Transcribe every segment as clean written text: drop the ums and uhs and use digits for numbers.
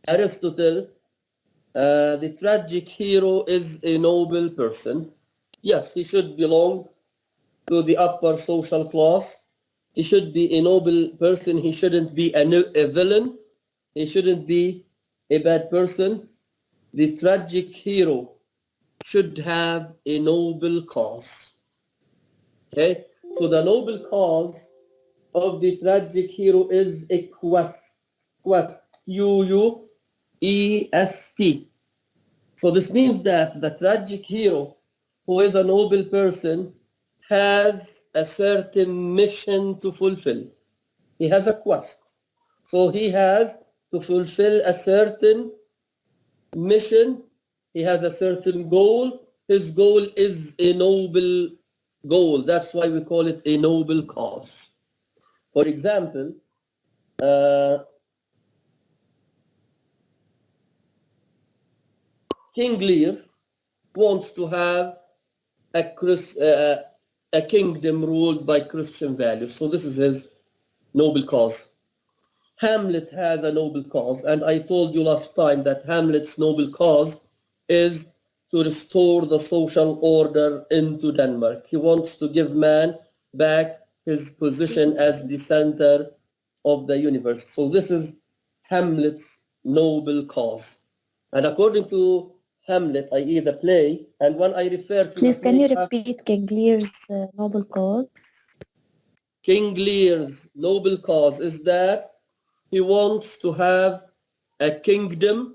Aristotle, the tragic hero is a noble person. Yes, he should belong to the upper social class. He should be a noble person. He shouldn't be a villain. He shouldn't be a bad person. The tragic hero should have a noble cause. Okay? So the noble cause of the tragic hero is a quest. Quest. Quest. So this means that the tragic hero, who is a noble person, has a certain mission to fulfill. He has a quest. So he has to fulfill a certain mission. He has a certain goal. His goal is a noble goal. That's why we call it a noble cause. For example, King Lear wants to have a kingdom ruled by Christian values. So this is his noble cause. Hamlet has a noble cause, and I told you last time that Hamlet's noble cause is to restore the social order into Denmark. He wants to give man back his position as the center of the universe. So this is Hamlet's noble cause. And according to Hamlet, i.e. the play, and when I refer to Please, the can play, you repeat King Lear's noble cause? King Lear's noble cause is that he wants to have a kingdom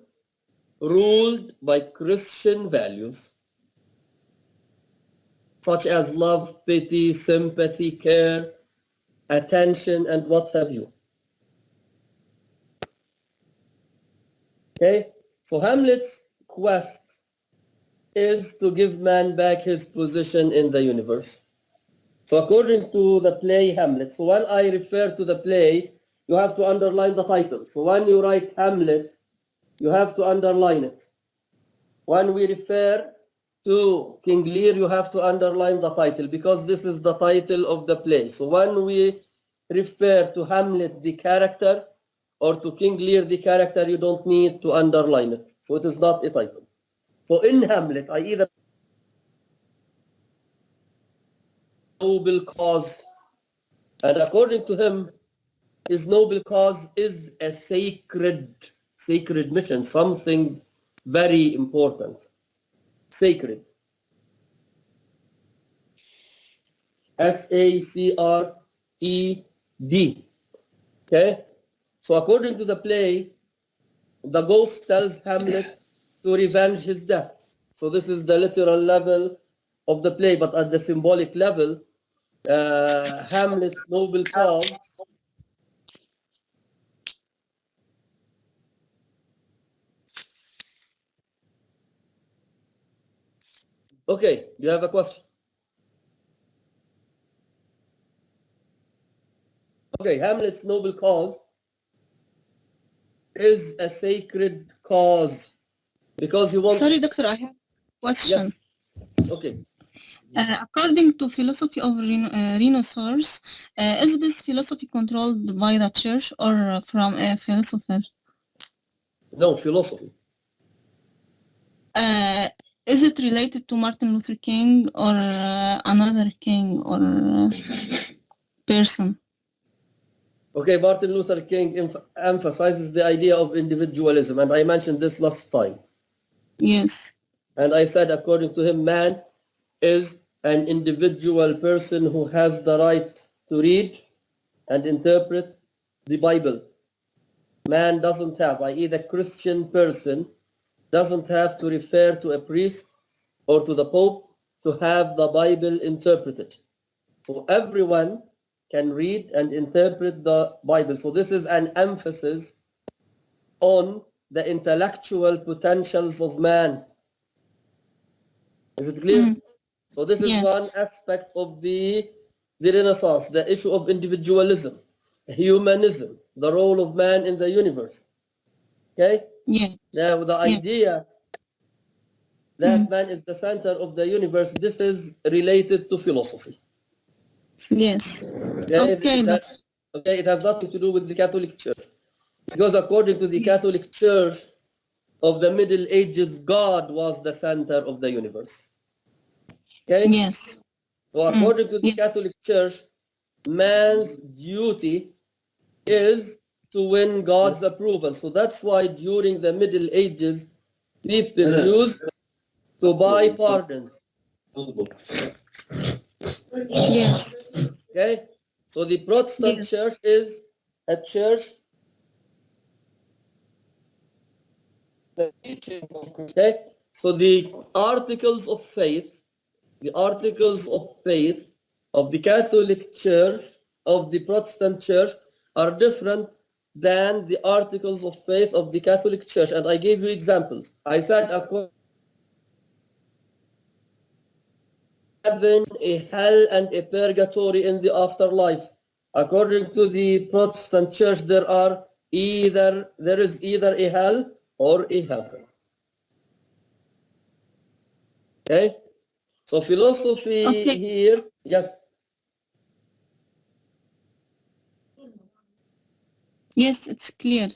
ruled by Christian values, such as love, pity, sympathy, care, attention, and what have you. Okay? So Hamlet's quest is to give man back his position in the universe. So according to the play Hamlet, so when I refer to the play, you have to underline the title. So when you write Hamlet, you have to underline it. When we refer to King Lear, you have to underline the title because this is the title of the play. So when we refer to Hamlet, the character, or to King Lear, the character, you don't need to underline it. So it is not a title. So in Hamlet, I either noble cause, and according to him, his noble cause is a sacred mission, something very important, sacred. Sacred. Okay? So according to the play, the ghost tells Hamlet to revenge his death. So this is the literal level of the play, but at the symbolic level, Hamlet's noble cause Okay, you have a question? Okay, Hamlet's noble cause is a sacred cause because he wants... Sorry, Doctor, I have a question. Yes. Okay. According to philosophy of Renaissance, is this philosophy controlled by the church or from a philosopher? No, philosophy. Is it related to Martin Luther King or another king or person? Okay, Martin Luther King emphasizes the idea of individualism, and I mentioned this last time. Yes. And I said, according to him, man is an individual person who has the right to read and interpret the Bible. Man doesn't have, i.e. the Christian person, doesn't have to refer to a priest or to the Pope to have the Bible interpreted. So everyone can read and interpret the Bible. So this is an emphasis on the intellectual potentials of man. Is it clear? So this is one aspect of the Renaissance, the issue of individualism, humanism, the role of man in the universe. Okay? Yeah. Now the idea that man is the center of the universe, this is related to philosophy. Yes. Okay, it has nothing to do with the Catholic Church. Because according to the Catholic Church of the Middle Ages, God was the center of the universe. Okay? Yes. So according to the Yeah. Catholic Church, man's duty is to win God's approval. So that's why during the Middle Ages, people used to buy pardons. Yes. Okay? So the Protestant Yes. church is a church that teaches, okay? So the articles of faith, of the Catholic Church, of the Protestant Church are different than the articles of faith of the Catholic Church. And I gave you examples. I said heaven, a hell, and a purgatory in the afterlife. According to the Protestant Church, there is either a hell or a heaven. Okay? So philosophy Okay. here, yes. Yes, it's clear.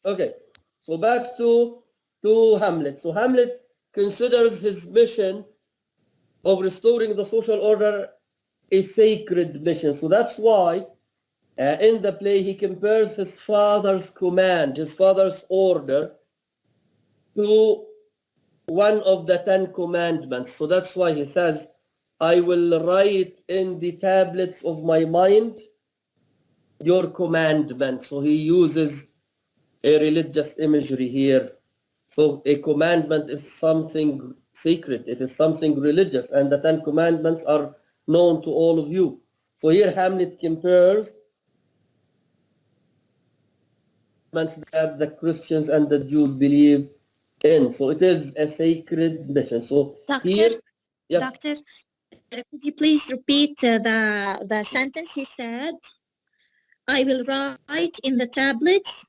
Okay. So back to Hamlet. So Hamlet considers his mission of restoring the social order a sacred mission. So that's why in the play he compares his father's command, his father's order, to one of the 10 commandments. So that's why he says, I will write in the tablets of my mind your commandments. So he uses a religious imagery here. So a commandment is something sacred. It is something religious. And the 10 commandments are known to all of you. So here Hamlet compares that the Christians and the Jews believe in. So it is a sacred mission. So Doctor, here, yes, Doctor, could you please repeat the sentence he said? I will write in the tablets.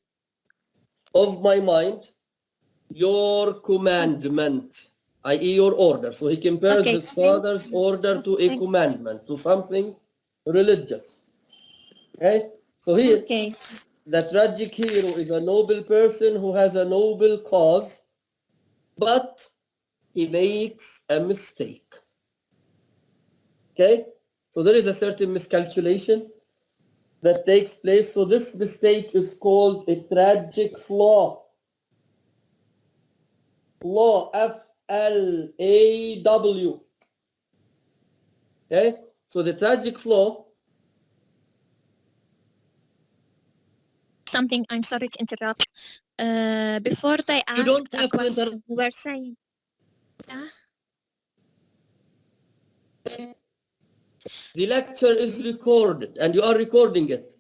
of my mind, your commandment, i.e. your order. So he compares Okay. his father's order to a commandment, to something religious. Okay? So here, Okay. the tragic hero is a noble person who has a noble cause, but he makes a mistake. Okay? So there is a certain miscalculation that takes place. So this mistake is called a tragic flaw. Flaw, F-L-A-W. Okay? So the tragic flaw. Something, I'm sorry to interrupt. Before they You don't asked a have to interrupt. question, we were saying, The lecture is recorded and you are recording it.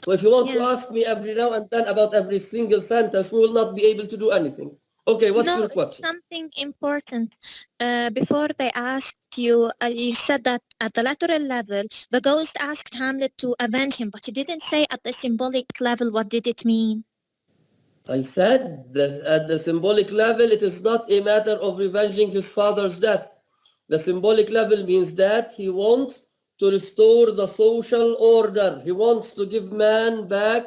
So if you want to yes. ask me every now and then about every single sentence, we will not be able to do anything. Okay, what's No, your it's question? something important. Before they asked you, you said that at the literal level, the ghost asked Hamlet to avenge him, but you didn't say at the symbolic level what did it mean. I said that at the symbolic level, it is not a matter of revenging his father's death. The symbolic level means that he wants to restore the social order. He wants to give man back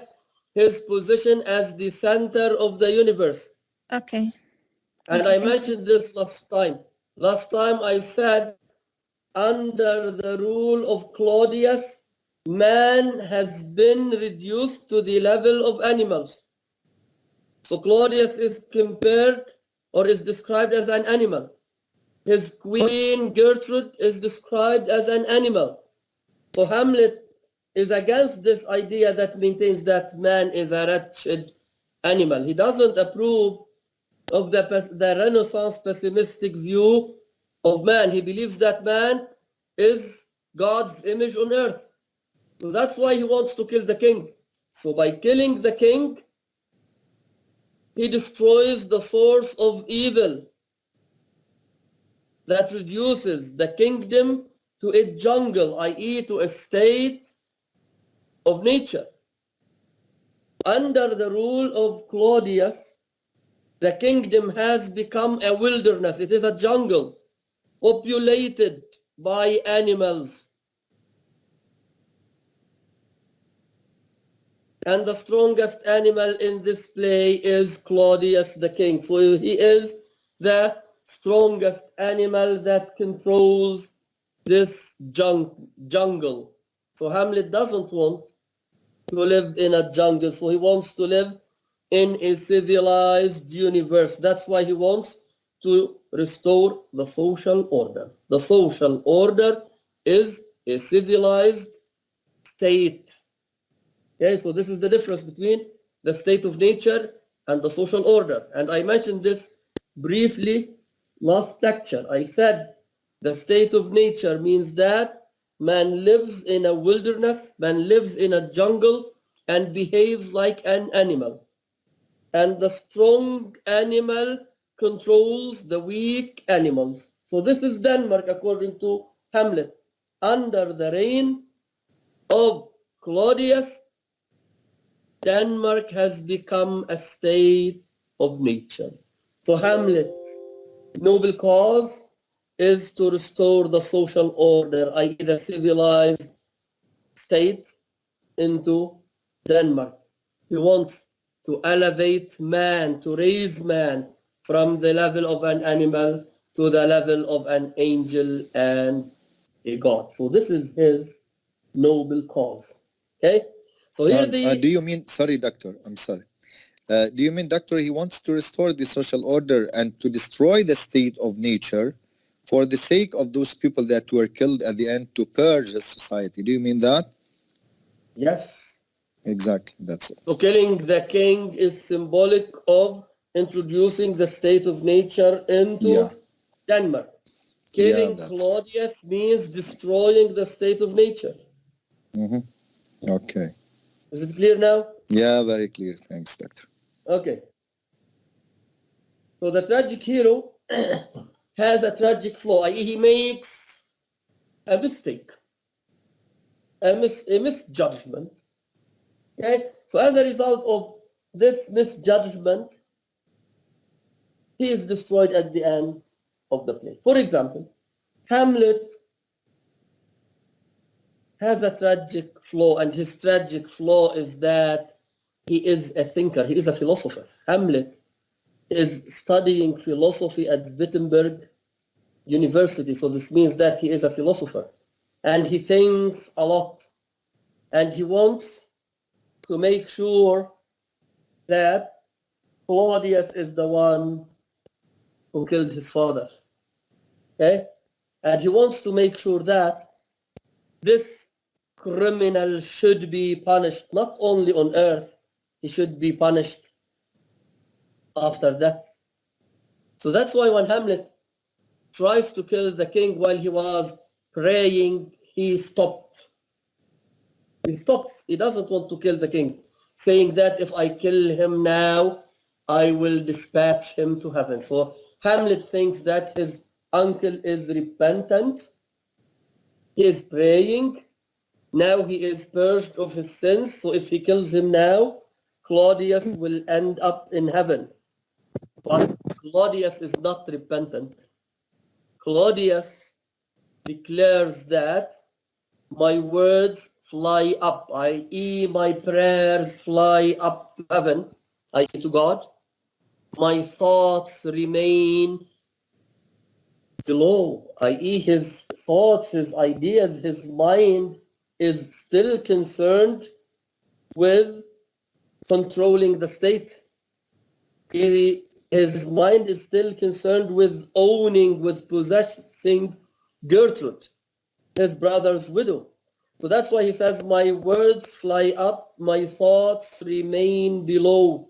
his position as the center of the universe. Okay. And Okay, I thank you. mentioned this last time. Last time I said, under the rule of Claudius, man has been reduced to the level of animals. So Claudius is compared or is described as an animal. His queen Gertrude is described as an animal. So Hamlet is against this idea that maintains that man is a wretched animal. He doesn't approve of the Renaissance pessimistic view of man. He believes that man is God's image on earth. So that's why he wants to kill the king. So by killing the king, he destroys the source of evil that reduces the kingdom to a jungle, i.e. to a state of nature. Under the rule of Claudius, the kingdom has become a wilderness. It is a jungle populated by animals. And the strongest animal in this play is Claudius the king. So he is the strongest animal that controls this jungle. So Hamlet doesn't want to live in a jungle, so he wants to live in a civilized universe. That's why he wants to restore the social order. The social order is a civilized state. Okay, so this is the difference between the state of nature and the social order. And I mentioned this briefly last lecture. I said the state of nature means that man lives in a wilderness, man lives in a jungle and behaves like an animal. And the strong animal controls the weak animals. So this is Denmark according to Hamlet. Under the reign of Claudius, Denmark has become a state of nature. So Hamlet's noble cause is to restore the social order, i.e. the civilized state into Denmark. He wants to elevate man, to raise man from the level of an animal to the level of an angel and a god. So this is his noble cause. Okay? So here Do you mean, sorry, doctor, I'm sorry. Do you mean, doctor, he wants to restore the social order and to destroy the state of nature for the sake of those people that were killed at the end, to purge his society? Do you mean that? Yes. Exactly, that's it. So killing the king is symbolic of introducing the state of nature into Denmark. Killing Claudius means destroying the state of nature. Okay. Is it clear now? Yeah, very clear. Thanks, doctor. Okay. So the tragic hero has a tragic flaw, i.e. he makes a mistake, a misjudgment. Okay? So as a result of this misjudgment, he is destroyed at the end of the play. For example, Hamlet has a tragic flaw, and his tragic flaw is that he is a thinker, he is a philosopher. Hamlet is studying philosophy at Wittenberg University, so this means that he is a philosopher. And he thinks a lot, and he wants to make sure that Claudius is the one who killed his father. Okay? And he wants to make sure that this criminal should be punished not only on earth, he should be punished after death. So that's why when Hamlet tries to kill the king while he was praying, he stopped. He stops. He doesn't want to kill the king, saying that if I kill him now, I will dispatch him to heaven. So Hamlet thinks that his uncle is repentant. He is praying. Now he is purged of his sins. So if he kills him now, Claudius will end up in heaven. But Claudius is not repentant. Claudius declares that my words fly up, i.e. my prayers fly up to heaven, i.e. to God. My thoughts remain below, i.e. his thoughts, his ideas, his mind is still concerned with controlling the state. His mind is still concerned with owning, with possessing Gertrude, his brother's widow. So that's why he says, my words fly up, my thoughts remain below.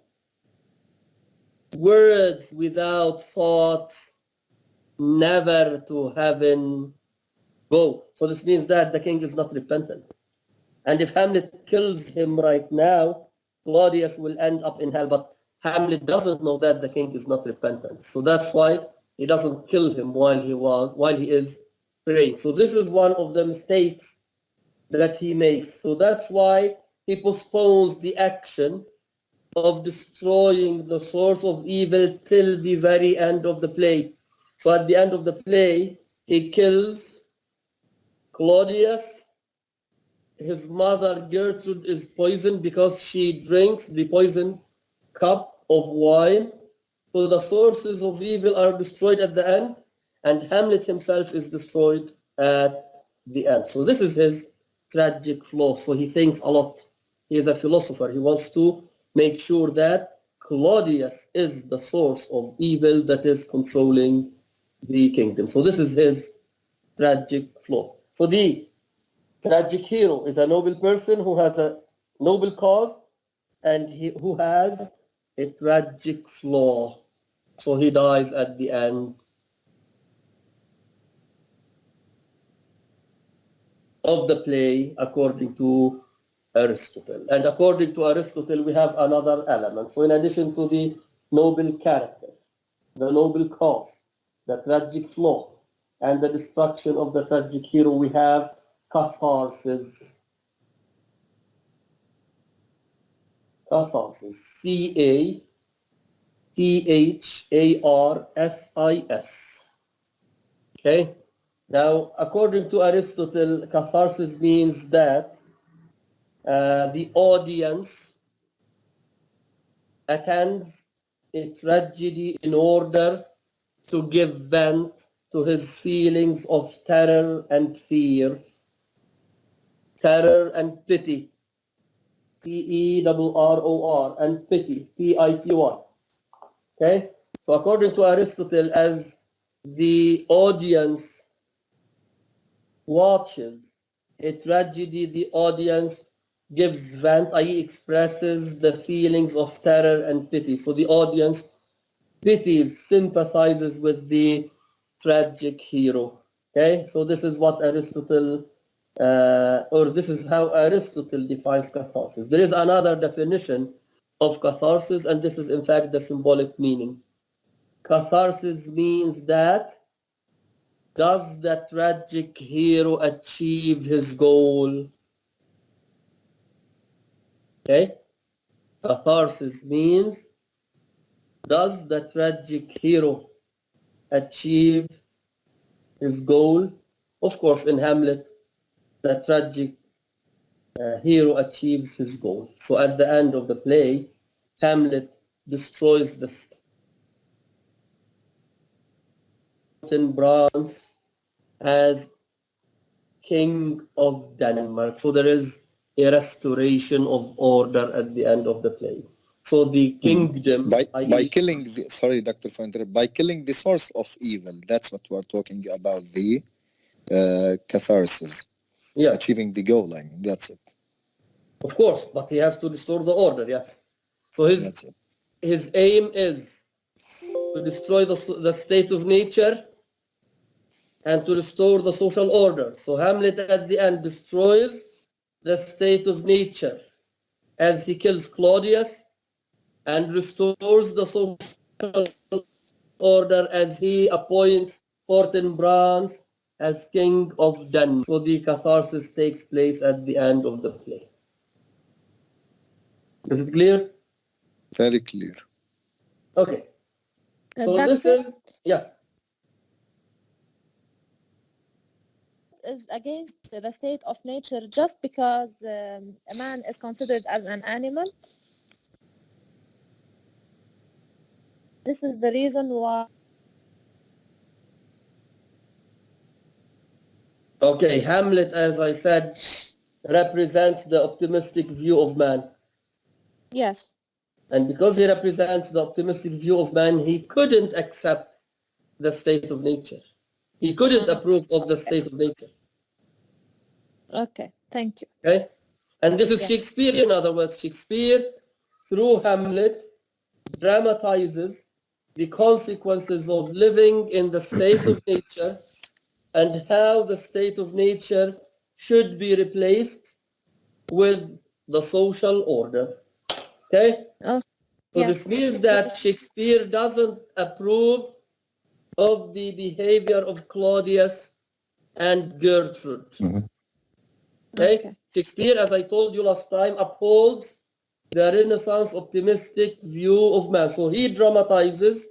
Words without thoughts never to heaven go. So this means that the king is not repentant. And if Hamlet kills him right now, Claudius will end up in hell. But Hamlet doesn't know that the king is not repentant. So that's why he doesn't kill him while he is praying. So this is one of the mistakes that he makes. So that's why he postpones the action of destroying the source of evil till the very end of the play. So at the end of the play, he kills Claudius his mother Gertrude is poisoned because she drinks the poisoned cup of wine. So the sources of evil are destroyed at the end, and Hamlet himself is destroyed at the end. So this is his tragic flaw. So he thinks a lot. He is a philosopher. He wants to make sure that Claudius is the source of evil that is controlling the kingdom. So this is his tragic flaw. So the tragic hero is a noble person who has a noble cause and who has a tragic flaw. So he dies at the end of the play according to Aristotle. And according to Aristotle, we have another element. So in addition to the noble character, the noble cause, the tragic flaw, and the destruction of the tragic hero, we have catharsis. Catharsis. C-A-T-H-A-R-S-I-S. Okay? Now, according to Aristotle, catharsis means that the audience attends a tragedy in order to give vent to his feelings of terror and fear, terror and pity, P-E-R-R-O-R, and pity, P-I-T-Y. Okay? So according to Aristotle, as the audience watches a tragedy, the audience gives vent, i.e. expresses the feelings of terror and pity. So the audience pities, sympathizes with the tragic hero. Okay, so this is what Aristotle, or this is how Aristotle defines catharsis. There is another definition of catharsis, and this is in fact the symbolic meaning. Catharsis means that does the tragic hero achieve his goal? Okay, catharsis means does the tragic hero achieve his goal? Of course, in Hamlet, the tragic hero achieves his goal. So at the end of the play, Hamlet destroys the Bronze as king of Denmark. So there is a restoration of order at the end of the play. So the kingdom by killing the, sorry, Dr. Fuenter, by killing the source of evil, that's what we're talking about, the catharsis. Yeah. Achieving the goal, I mean, that's it. Of course, but he has to restore the order, yes. So his aim is to destroy the state of nature and to restore the social order. So Hamlet at the end destroys the state of nature as he kills Claudius and restores the social order as he appoints Fortinbras as king of Denmark. So the catharsis takes place at the end of the play. Is it clear? Very clear. Okay. So this is, yes. Is against the state of nature just because a man is considered as an animal. This is the reason why. Okay, Hamlet, as I said, represents the optimistic view of man. Yes. And because he represents the optimistic view of man, he couldn't accept the state of nature. He couldn't approve of the state of nature. Okay, thank you. Okay? And this is Shakespeare, in other words. Shakespeare, through Hamlet, dramatizes the consequences of living in the state of nature and how the state of nature should be replaced with the social order. Okay? Oh, so this means that Shakespeare doesn't approve of the behavior of Claudius and Gertrude. Okay? Shakespeare, as I told you last time, upholds the Renaissance optimistic view of man. So he dramatizes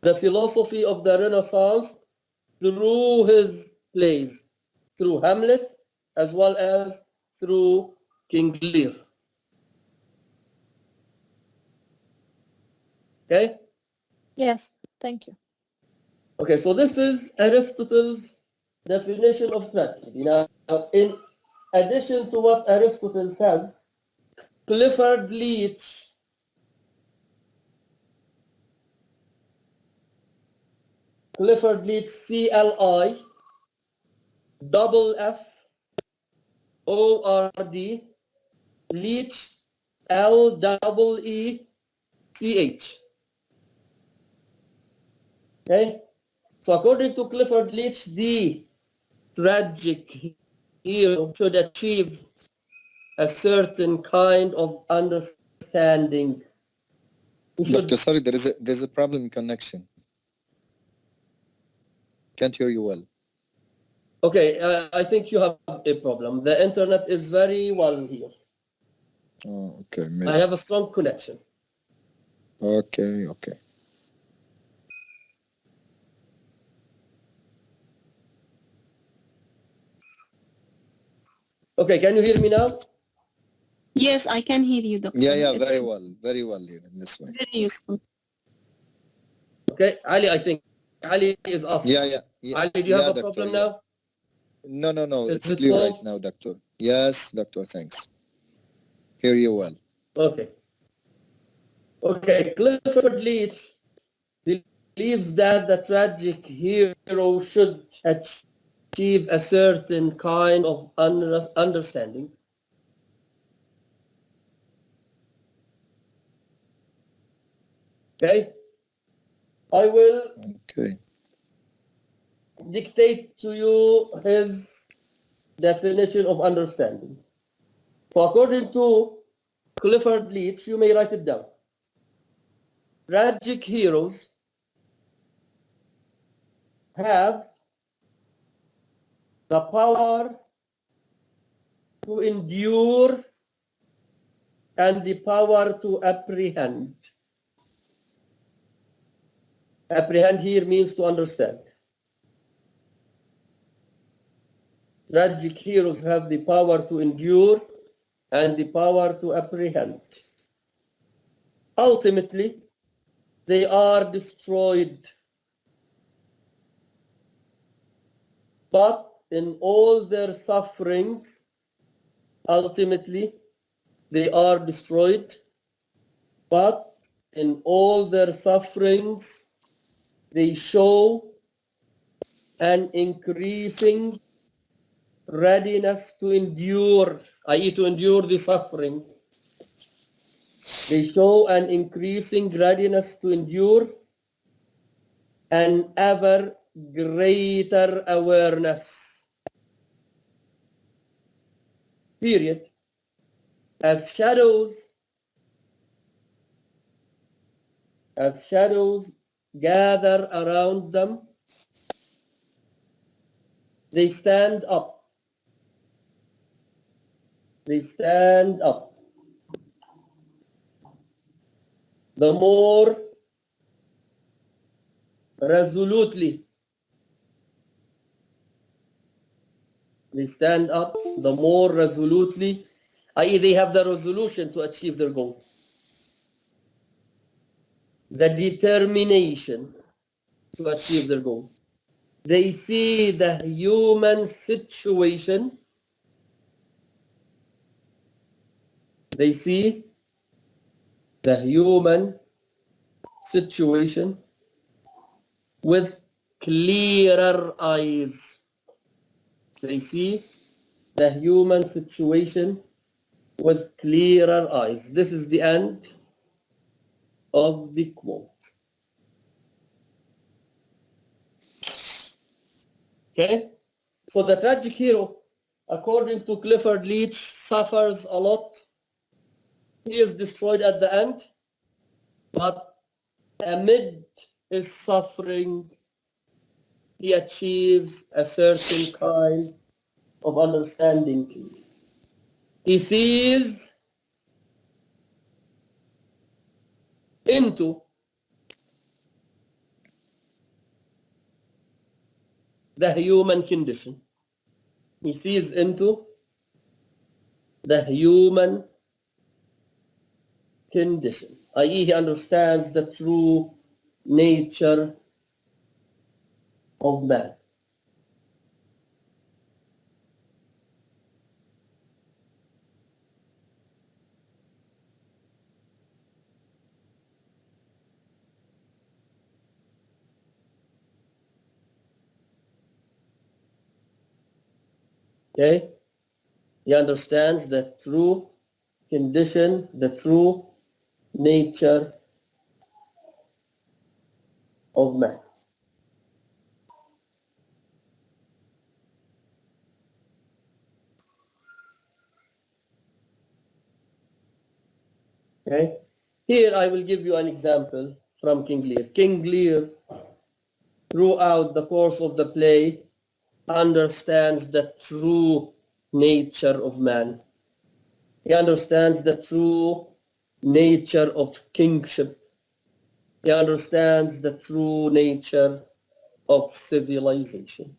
the philosophy of the Renaissance through his plays, through Hamlet, as well as through King Lear. Okay? Yes, thank you. Okay, so this is Aristotle's definition of tragedy. Now, in addition to what Aristotle said, Clifford Leach CLI double FORD Leach LEECH. Okay? So according to Clifford Leach, the tragic hero should achieve a certain kind of understanding. He should, Doctor, sorry, there's a problem in connection. Can't hear you well. okay, I think you have a problem. The internet is very well here. Oh, okay, I maybe. have a strong connection. Okay. Okay, can you hear me now? Yes, I can hear you, doctor. Yeah, It's very well here in this way. very useful. Okay, Ali, I think Ali is asking. Yeah. Ali, do you have a Doctor, problem yeah. now? No, Is it's it clear right solved? now, doctor. Yes, doctor, thanks. Hear you well. Okay. Okay, Clifford Leach believes that the tragic hero should achieve a certain kind of understanding. Okay? I will Okay. dictate to you his definition of understanding. So according to Clifford Leach, you may write it down. Tragic heroes have the power to endure and the power to apprehend. Apprehend here means to understand. Tragic heroes have the power to endure and the power to apprehend. Ultimately, they are destroyed. But in all their sufferings, ultimately, they are destroyed. But in all their sufferings, they show an increasing readiness to endure, i.e. to endure the suffering. They show an increasing readiness to endure an ever greater awareness. Period. As shadows gather around them, they stand up. They stand up. The more resolutely they stand up, the more resolutely, i.e. they have the resolution to achieve their goal. The determination to achieve their goal. They see the human situation. They see the human situation with clearer eyes. They see the human situation with clearer eyes. This is the end of the quote. Okay? So the tragic hero, according to Clifford Leach, suffers a lot. He is destroyed at the end, but amid his suffering, he achieves a certain kind of understanding. He sees into the human condition. He sees into the human condition, i.e. he understands the true nature of man. Okay? He understands the true condition, the true nature of man. Okay? Here I will give you an example from King Lear. King Lear, throughout the course of the play, understands the true nature of man. He understands the true nature of kingship. He understands the true nature of civilization.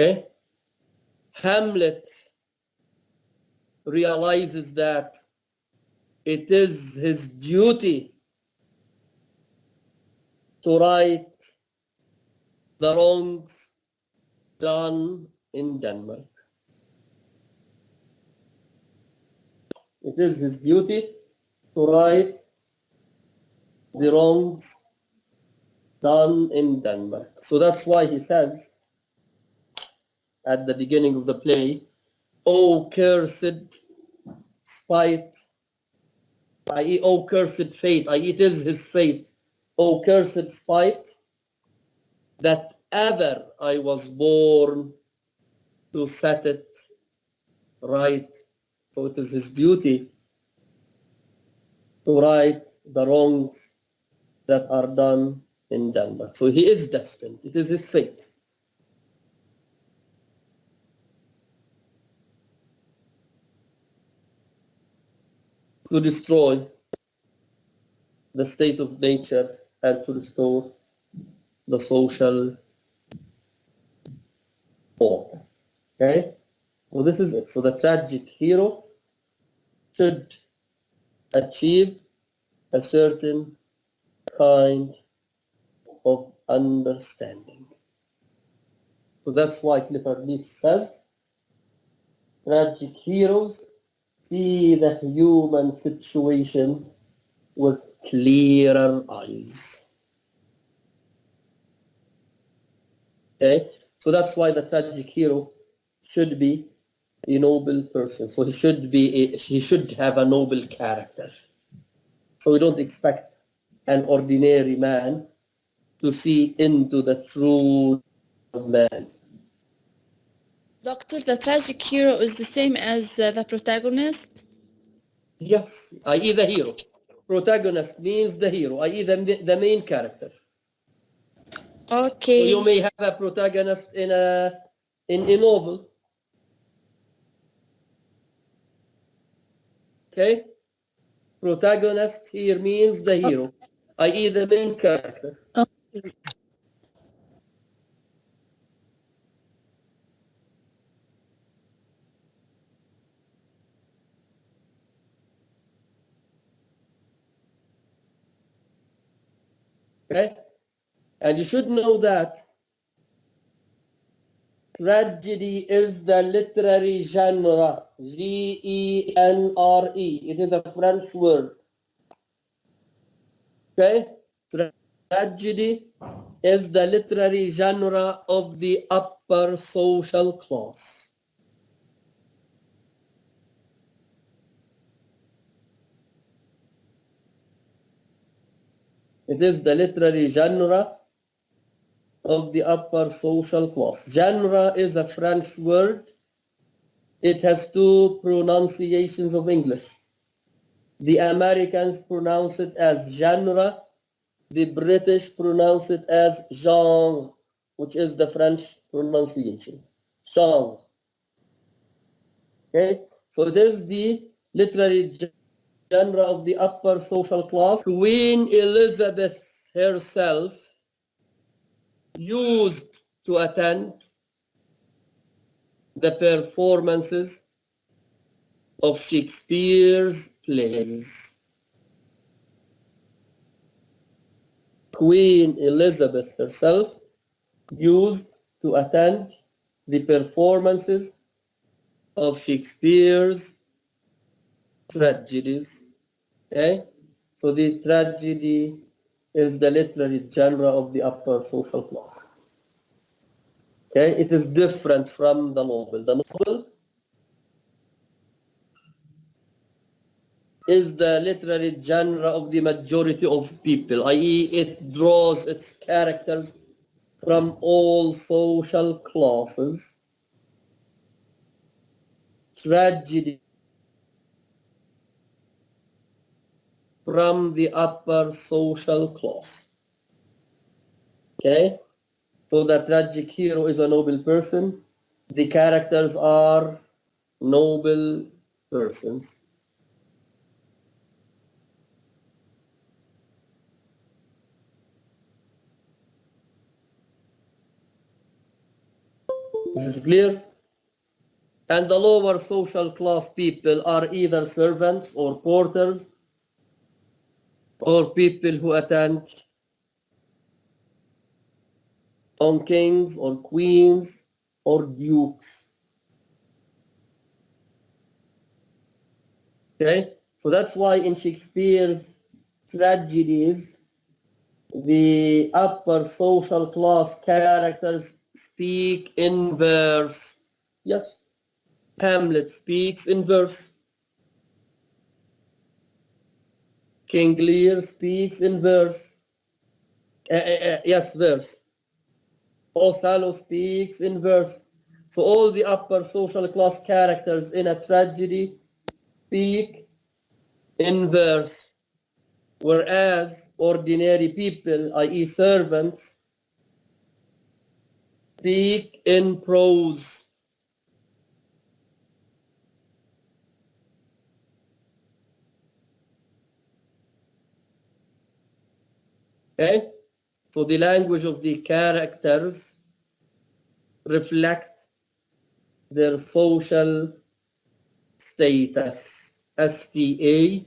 Okay? Hamlet realizes that it is his duty to right the wrongs done in Denmark. It is his duty to right the wrongs done in Denmark. So that's why he says at the beginning of the play, "O cursed spite," i.e., "O cursed fate," i.e., it is his fate, "O cursed spite, that ever I was born to set it right." So it is his duty to right the wrongs that are done in Denmark. So he is destined. It is his fate. To destroy the state of nature and to restore the social order. Okay? So this is it. So the tragic hero should achieve a certain kind of understanding. So that's why Clifford Leach says, tragic heroes see the human situation with clearer eyes. Okay? So that's why the tragic hero should be a noble person. So he should have a noble character. So we don't expect an ordinary man to see into the true man. Doctor, the tragic hero is the same as the protagonist? Yes, i.e. the hero. Protagonist means the hero, i.e. the main character. So Okay. you may have a protagonist in a novel. Okay? Protagonist here means the hero, i.e. the main character. Okay. Okay? And you should know that tragedy is the literary genre, Genre. It is a French word. Okay? Tragedy is the literary genre of the upper social class. It is the literary genre of the upper social class. Genre is a French word. It has two pronunciations of English. The Americans pronounce it as genre. The British pronounce it as genre, which is the French pronunciation. Genre. Okay, so it is the literary genre of the upper social class. Queen Elizabeth herself used to attend the performances of Shakespeare's plays. Queen Elizabeth herself used to attend the performances of Shakespeare's tragedies. Okay, so the tragedy is the literary genre of the upper social class. Okay, it is different from the novel. The novel is the literary genre of the majority of people, i.e., it draws its characters from all social classes. Tragedy from the upper social class. Okay, so the tragic hero is a noble person. The characters are noble persons. Is it clear? And the lower social class people are either servants or porters or people who attend on kings or queens or dukes. Okay, so that's why in Shakespeare's tragedies, the upper social class characters speak in verse. Yes, Hamlet speaks in verse. King Lear speaks in verse. Yes, verse. Othello speaks in verse. So all the upper social class characters in a tragedy speak in verse, whereas ordinary people, i.e. servants, speak in prose. Okay? So the language of the characters reflect their social status. S-T-A-T-U-S.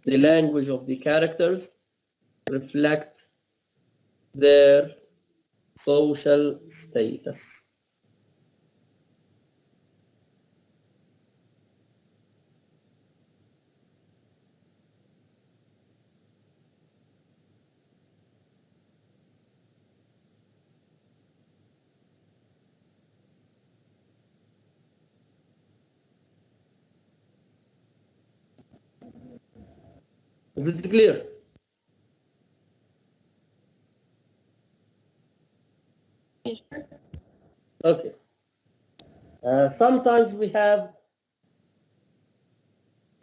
The language of the characters reflect their social status. Is it clear? Okay. Sometimes we have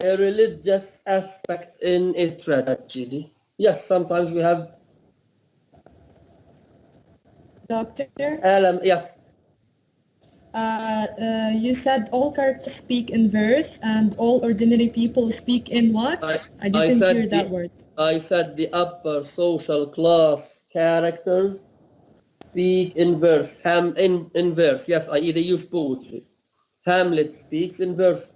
a religious aspect in a tragedy. Yes, sometimes we have Doctor, yes. you said all characters speak in verse and all ordinary people speak in what? I didn't hear that word. I said the upper social class characters speak in verse. In verse. Yes, I either use poetry. Hamlet speaks in verse.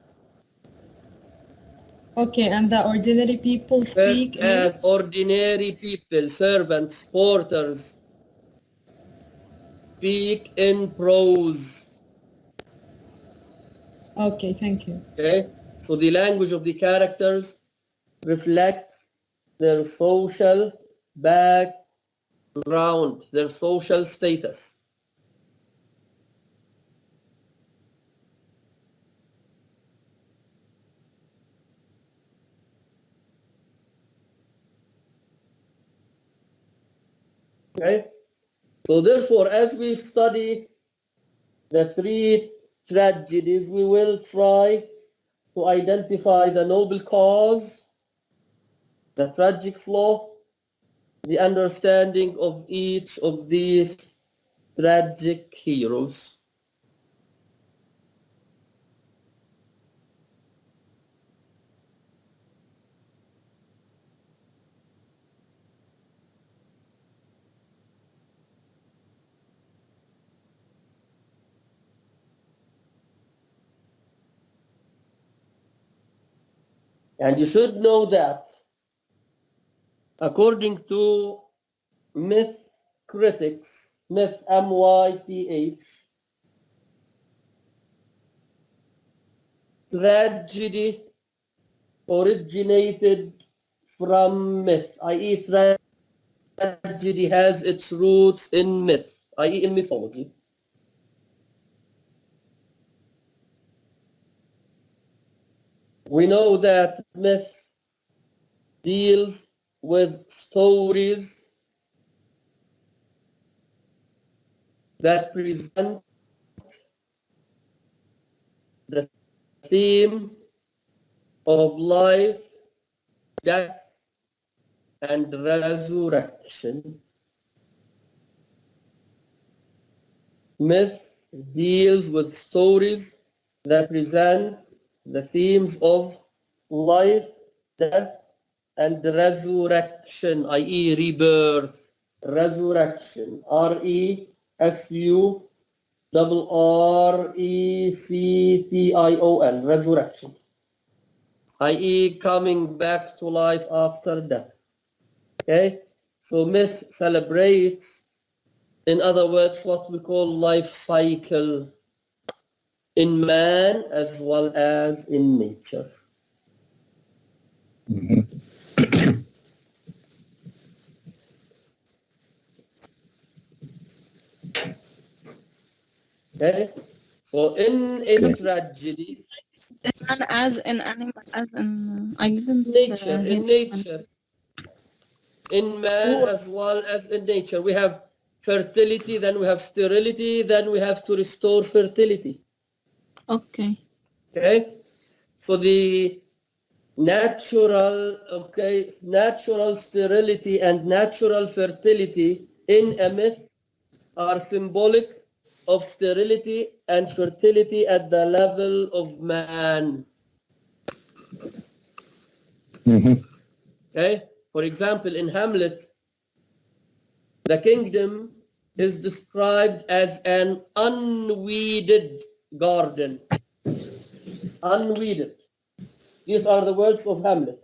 Okay, and the ordinary people speak in? As ordinary people, servants, porters, speak in prose. Okay, thank you. Okay, so the language of the characters reflects their social background, their social status. Okay, so therefore, as we study the three tragedies, we will try to identify the noble cause, the tragic flaw, the understanding of each of these tragic heroes. And you should know that according to myth critics, myth, M-Y-T-H, tragedy originated from myth, i.e. tragedy has its roots in myth, i.e. in mythology. We know that myth deals with stories that present the theme of life, death, and resurrection. Myth deals with stories that present the themes of life, death, and resurrection, i.e. rebirth, resurrection, R-E-S-U-R-R-E-C-T-I-O-N, resurrection, i.e. coming back to life after death. Okay, so myth celebrates, in other words, what we call life cycle in man as well as in nature. Okay, so in a tragedy, And as an animal, as an I didn't nature, hear in nature, in man as well as in nature, we have fertility, then we have sterility, then we have to restore fertility. Okay. Okay, so the natural, natural sterility and natural fertility in a myth are symbolic of sterility and fertility at the level of man. Okay, for example, in Hamlet, the kingdom is described as an unweeded garden. Unweeded. These are the words of Hamlet.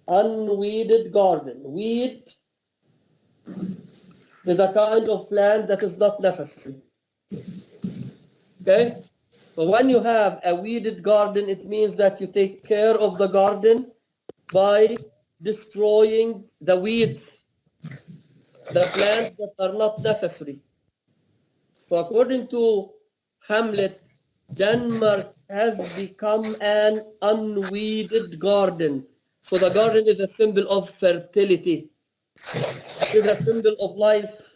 Unweeded garden. Weed is a kind of plant that is not necessary. Okay? So when you have a weeded garden, it means that you take care of the garden by destroying the weeds, the plants that are not necessary. So according to Hamlet, Denmark has become an unweeded garden. So the garden is a symbol of fertility. It is a symbol of life.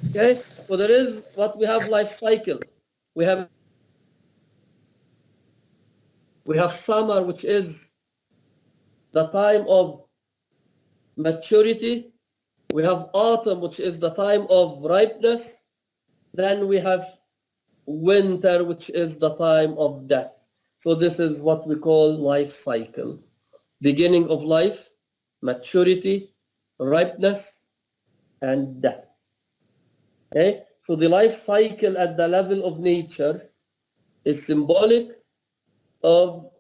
Okay? So there is what we have life cycle. We have summer, which is the time of maturity. We have autumn, which is the time of ripeness. Then we have winter, which is the time of death. So this is what we call life cycle. Beginning of life, maturity, ripeness, and death. Okay? So the life cycle at the level of nature is symbolic of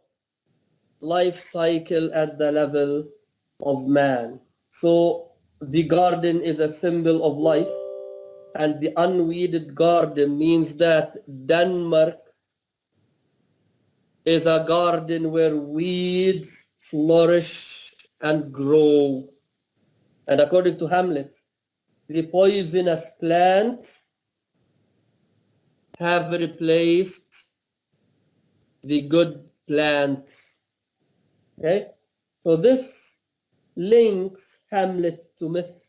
life cycle at the level of man. So the garden is a symbol of life, and the unweeded garden means that Denmark is a garden where weeds flourish and grow. And according to Hamlet, the poisonous plants have replaced the good plants. Okay? So this links Hamlet to myth.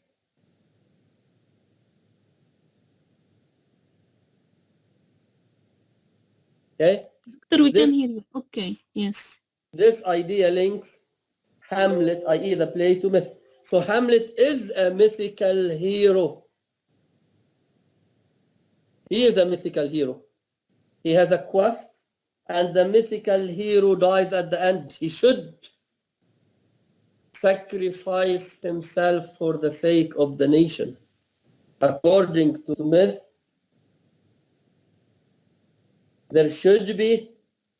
Okay? Doctor, we can This, hear you. Okay, yes. this idea links Hamlet, i.e. the play, to myth. So Hamlet is a mythical hero. He is a mythical hero. He has a quest, and the mythical hero dies at the end. He should sacrifice himself for the sake of the nation. According to myth, there should be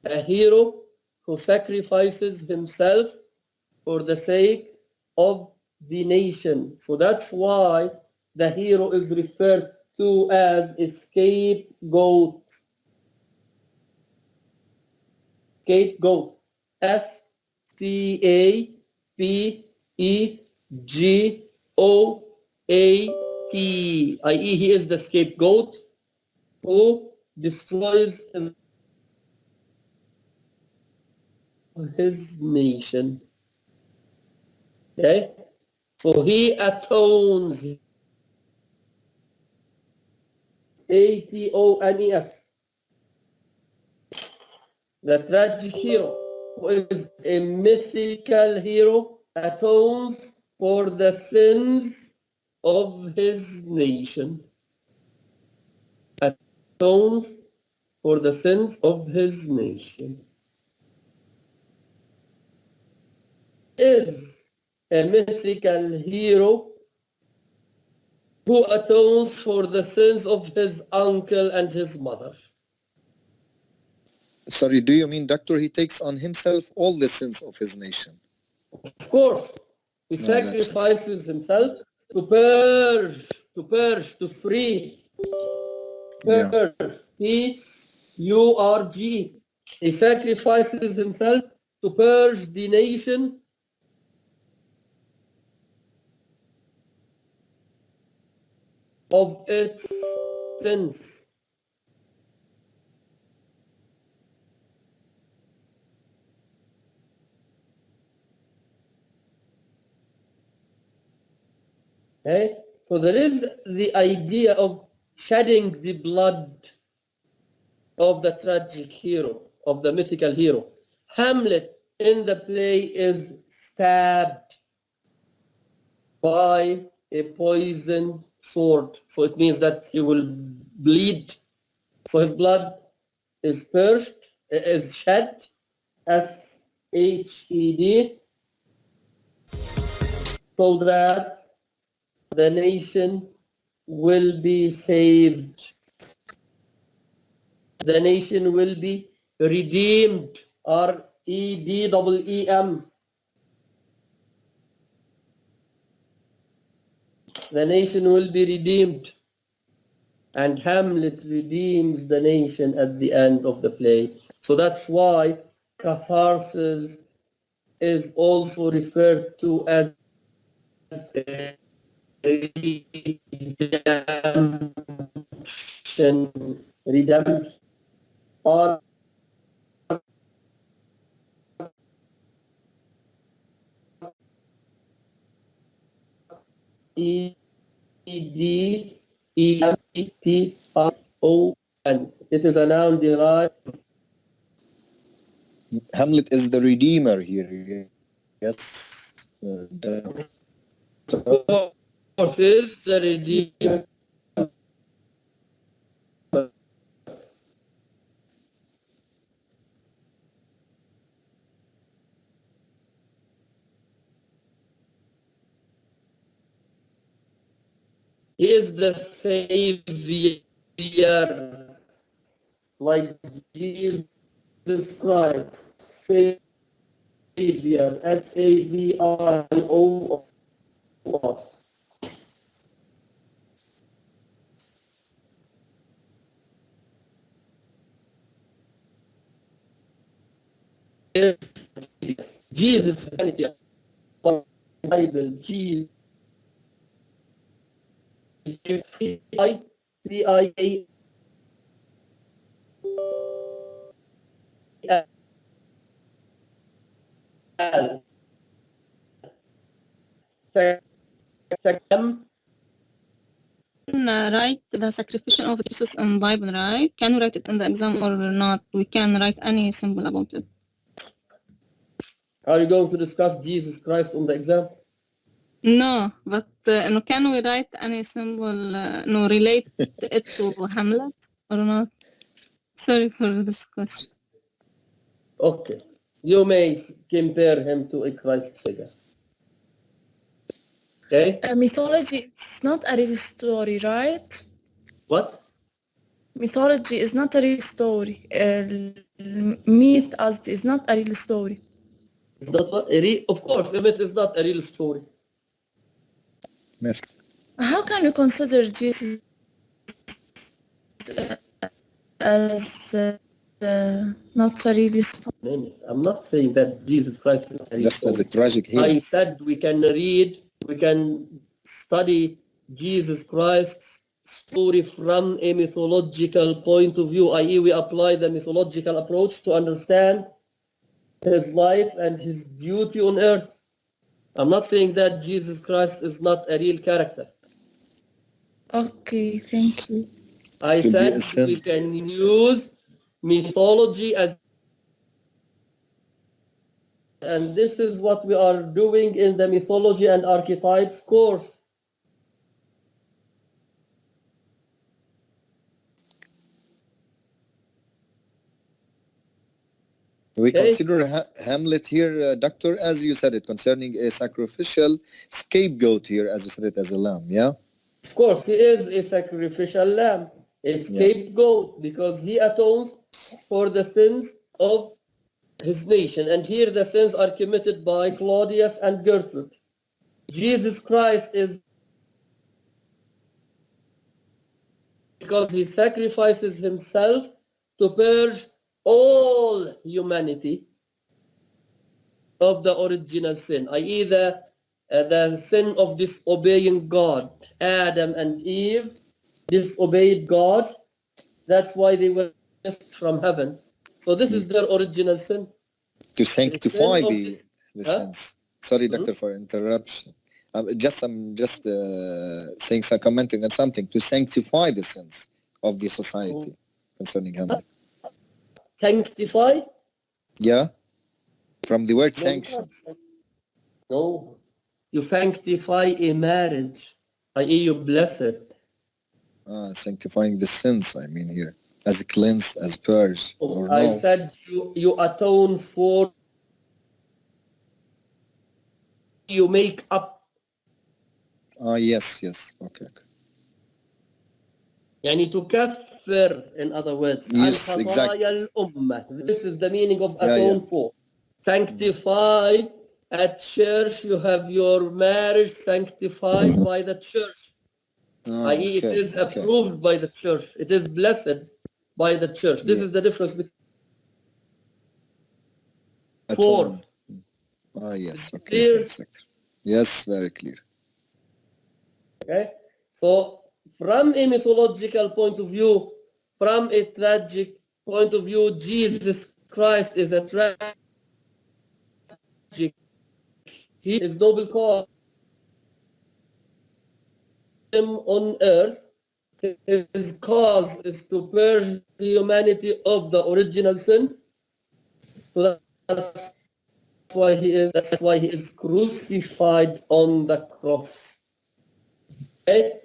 a hero who sacrifices himself for the sake of the nation. So that's why the hero is referred to as a scapegoat. Scapegoat. S-C-A-P-E-G-O-A-T. i.e. he is the scapegoat who destroys his nation. Okay? So he atones. A-T-O-N-E-S. The tragic hero, who is a mythical hero, atones for the sins of his nation. Atones for the sins of his nation. Is a mythical hero who atones for the sins of his uncle and his mother. Sorry, do you mean, doctor, he takes on himself all the sins of his nation? Of course, he No, that's it. sacrifices himself to purge, to free. Yeah. Purge. P-U-R-G. He sacrifices himself to purge the nation of its sins. Okay? So there is the idea of shedding the blood of the tragic hero, of the mythical hero. Hamlet in the play is stabbed by a poisoned sword. So it means that he will bleed. So his blood is purged, is shed, S-H-E-D, so that the nation will be saved. The nation will be redeemed, R-E-D-E-E-M. The nation will be redeemed. And Hamlet redeems the nation at the end of the play. So that's why catharsis is also referred to as redemption, or E-D-E-M-T-I-O-N. It is a noun derived. Hamlet is the redeemer here. Yes. Is the redeemer. He is the savior, like Jesus Christ, savior, S-A-V-I-O-R. Jesus, Bible, Jesus, C-I-A-L. Write the sacrificial of Jesus in Bible, right? Can we write it in the exam or not? We can write any symbol about it. Are you going to discuss Jesus Christ on the exam? No, but no, can we write any symbol, no, relate it to Hamlet or not? Sorry for this question. Okay. You may compare him to a Christ figure. Okay? Mythology, it's not a story, right? What? mythology is not a real story. Myth is not a real story. It's not a real, of course, a myth is not a real story. Myth. How can you consider Jesus as not a real story? I'm not saying that Jesus Christ is a real Just as story. a tragic hero. I said we can read, we can study Jesus Christ's story from a mythological point of view, i.e. we apply the mythological approach to understand his life and his duty on earth. I'm not saying that Jesus Christ is not a real character. Okay, thank you. I To be said a saint. we can use mythology as, and this is what we are doing in the mythology and archetypes course. We Okay. consider Hamlet here, Doctor, as you said it, concerning a sacrificial scapegoat here, as you said it, as a lamb, yeah? Of course, he is a sacrificial lamb, a scapegoat, because he atones for the sins of his nation. And here the sins are committed by Claudius and Gertrude. Jesus Christ is because he sacrifices himself to purge all humanity of the original sin, i.e. the sin of disobeying God. Adam and Eve disobeyed God. That's why they were cast from heaven. So this is their original sin. To sanctify the Huh? sins. Sorry, Doctor, for interruption. I'm just saying, some commenting on something to sanctify the sins of the society concerning Hamlet. Sanctify? Yeah, from the word No, sanction. no, you sanctify a marriage, i.e. you bless it. Sanctifying the sins, I mean here, as cleansed, as purged, or I no? said you atone for, you make up. Yes, okay. يعني تكفر, in other words, Yes, عن exactly. خطايا الأمة. This is the meaning of Yeah, atone yeah. for. Sanctify, at church you have your marriage sanctified by the church. i.e. it is approved by the church. It is blessed by the church. This is the difference between four. Yes, okay. Clear? Thanks, Doctor. Yes, very clear. Okay, so from a mythological point of view, from a tragic point of view, Jesus Christ is a tragic. He is noble cause him on earth. His cause is to purge the humanity of the original sin. So that's why he is crucified on the cross. Okay?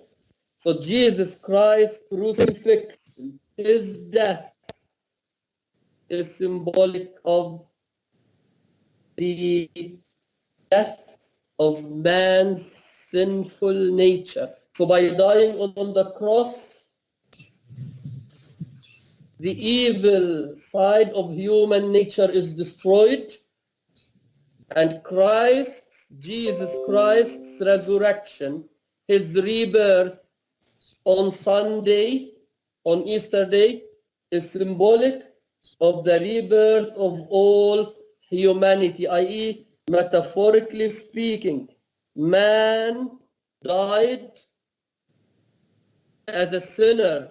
So Jesus Christ crucifixion, his death, is symbolic of the death of man's sinful nature. So by dying on the cross, the evil side of human nature is destroyed, and Jesus Christ's resurrection, his rebirth on Sunday, on Easter Day, is symbolic of the rebirth of all humanity, i.e. metaphorically speaking, man died as a sinner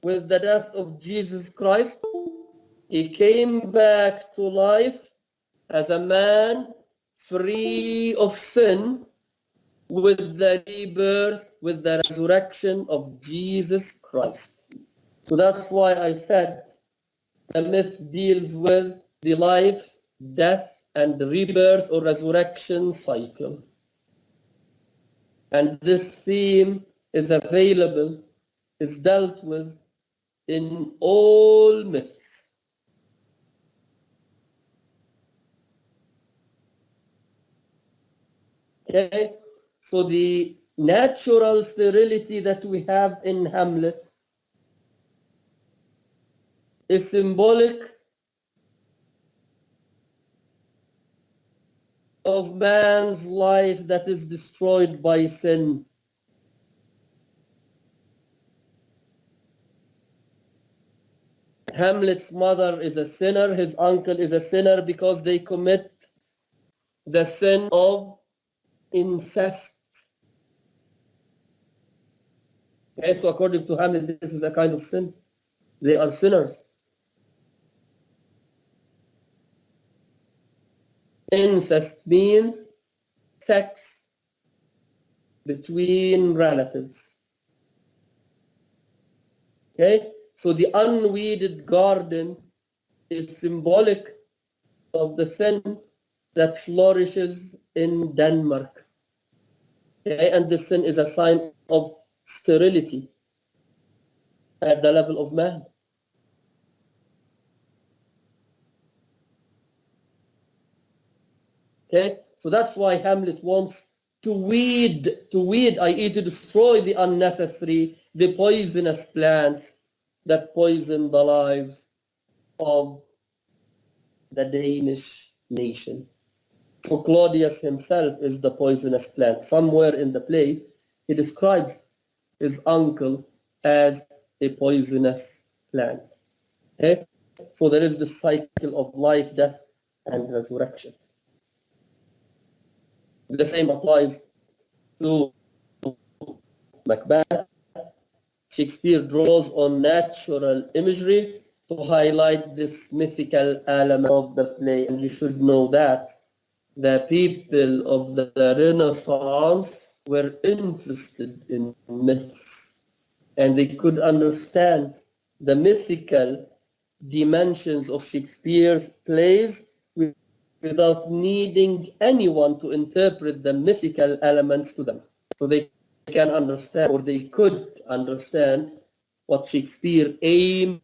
with the death of Jesus Christ. He came back to life as a man free of sin with the rebirth, with the resurrection of Jesus Christ. So that's why I said the myth deals with the life, death, and the rebirth or resurrection cycle. And this theme is available, is dealt with in all myths. Okay, so the natural sterility that we have in Hamlet is symbolic of man's life that is destroyed by sin. Hamlet's mother is a sinner, his uncle is a sinner because they commit the sin of incest. Okay, so according to Hamlet, this is a kind of sin. They are sinners. Incest means sex between relatives. Okay, so the unweeded garden is symbolic of the sin that flourishes in Denmark. Okay, and the sin is a sign of sterility at the level of man. Okay, so that's why Hamlet wants to weed, i.e. to destroy the unnecessary, the poisonous plants that poison the lives of the Danish nation. So Claudius himself is the poisonous plant. Somewhere in the play, he describes his uncle as a poisonous plant. Okay? So there is this cycle of life, death, and resurrection. The same applies to Macbeth. Shakespeare draws on natural imagery to highlight this mythical element of the play, and you should know that the people of the Renaissance were interested in myths, and they could understand the mythical dimensions of Shakespeare's plays without needing anyone to interpret the mythical elements to them. So they can understand, or they could understand, what Shakespeare aimed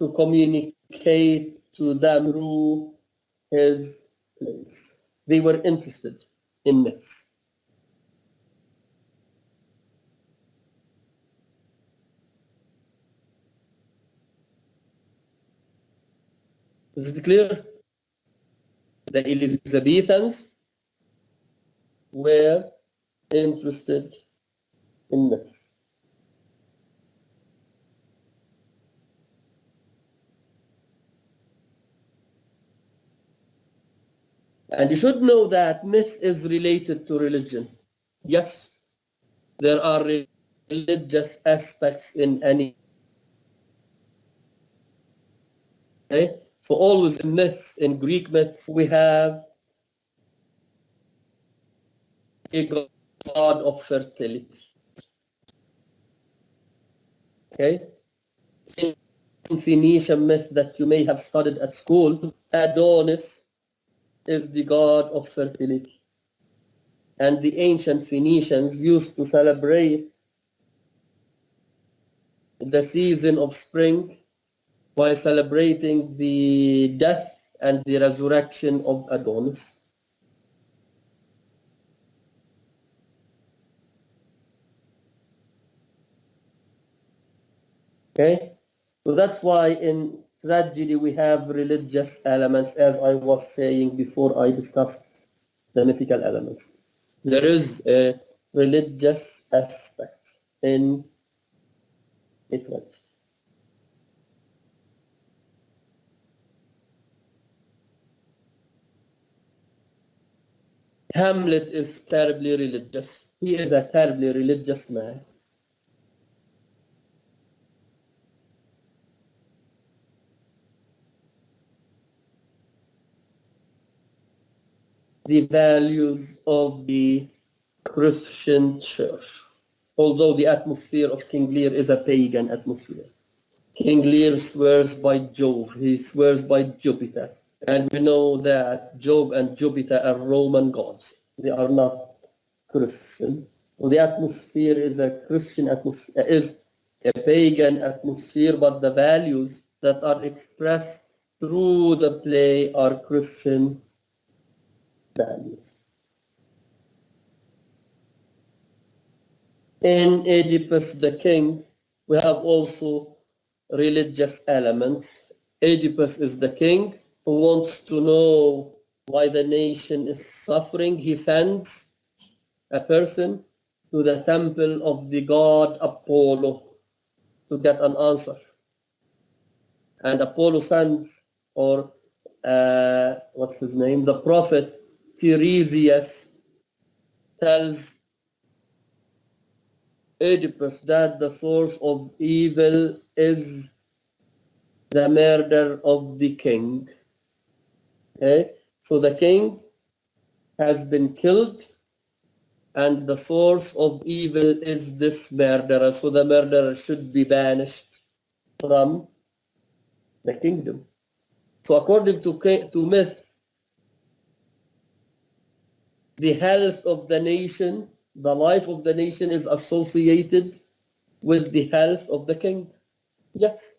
to communicate to them through his plays. They were interested in myths. Is it clear? The Elizabethans were interested in myths. And you should know that myth is related to religion. Yes, there are religious aspects in any. Okay? So always in myths, in Greek myths, we have a god of fertility. Okay? In Phoenician myth that you may have studied at school, Adonis is the god of fertility. And the ancient Phoenicians used to celebrate the season of spring by celebrating the death and the resurrection of Adonis. Okay? So that's why in tragedy we have religious elements, as I was saying before I discussed the mythical elements. There is a religious aspect in a tragedy. Hamlet is terribly religious. He is a terribly religious man. The values of the Christian church, although the atmosphere of King Lear is a pagan atmosphere. King Lear swears by Jove, he swears by Jupiter. And we know that Jove and Jupiter are Roman gods. They are not Christian. So the atmosphere is a Christian atmosphere, is a pagan atmosphere, but the values that are expressed through the play are Christian values. In Oedipus the King, we have also religious elements. Oedipus is the king who wants to know why the nation is suffering. He sends a person to the temple of the god Apollo to get an answer. And Apollo sends, or what's his name? The prophet Tiresias tells Oedipus that the source of evil is the murder of the king. Okay? So the king has been killed, and the source of evil is this murderer. So the murderer should be banished from the kingdom. So according to myth, the health of the nation, the life of the nation is associated with the health of the king. Yes.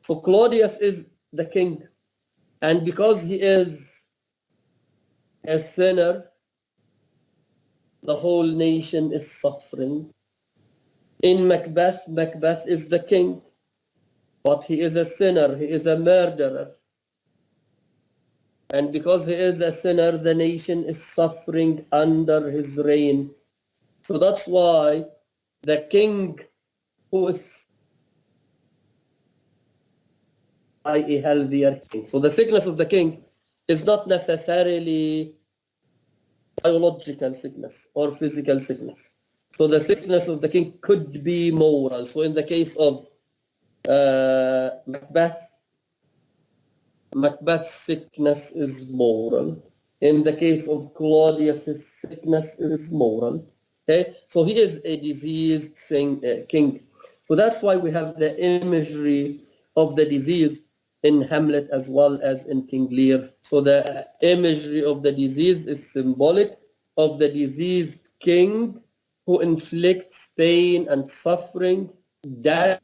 So Claudius is the king. And because he is a sinner, the whole nation is suffering. In Macbeth, Macbeth is the king, but he is a sinner, he is a murderer. And because he is a sinner, the nation is suffering under his reign. So that's why the king who is a healthier king. So the sickness of the king is not necessarily biological sickness or physical sickness. So the sickness of the king could be moral. So in the case of Macbeth's sickness is moral. In the case of Claudius, his sickness is moral. Okay, so he is a diseased king. So that's why we have the imagery of the disease in Hamlet as well as in King Lear. So the imagery of the disease is symbolic of the diseased king who inflicts pain and suffering, damnation.